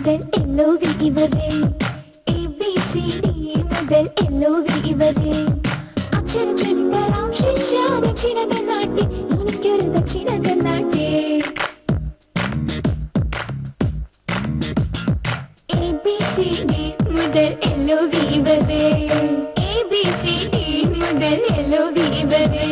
മുതൽ LOV ഇവരെ ABCD മുതൽ LOV ഇവരെ അക്ഷരം ചൊല്ലിത്തരാം ശിഷ്യ ദക്ഷിണ കർണാട്ടി എനിക്കൊരു ദക്ഷിണ കർണാട്ടി ABCD മുതൽ LOV ഇവരെ ABCD മുതൽ LOV ഇവരെ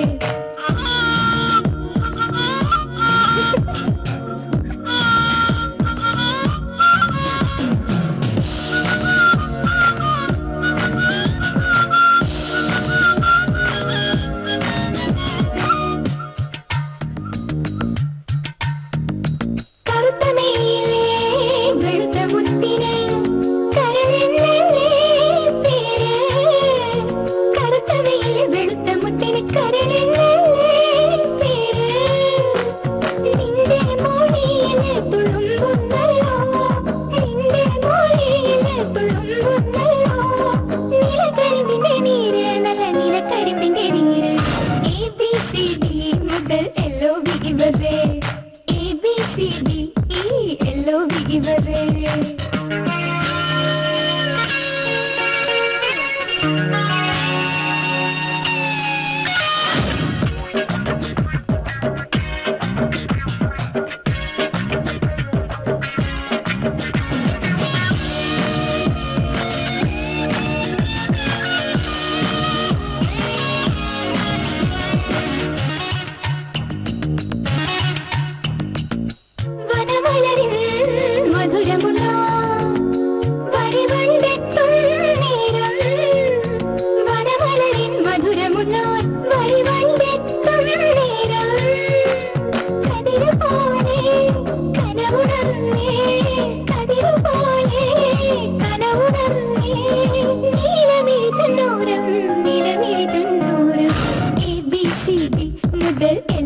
ABCD LOV ഇവരെ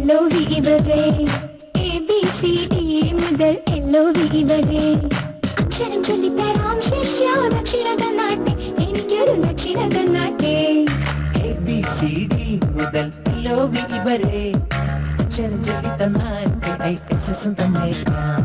LOV ഇവരെ ABCD മുതൽ LOV ഇവരെ അക്ഷരം ചൊല്ലിത്തരാം ശിഷ്യ ദക്ഷിണ കർണാട്ടി എനിക്കൊരു ദക്ഷിണ കർണാട്ടി ABCD മുതൽ LOV ഇവരെ അക്ഷരം ചൊല്ലിത്തന്നാൽ ISS തന്നേക്കാം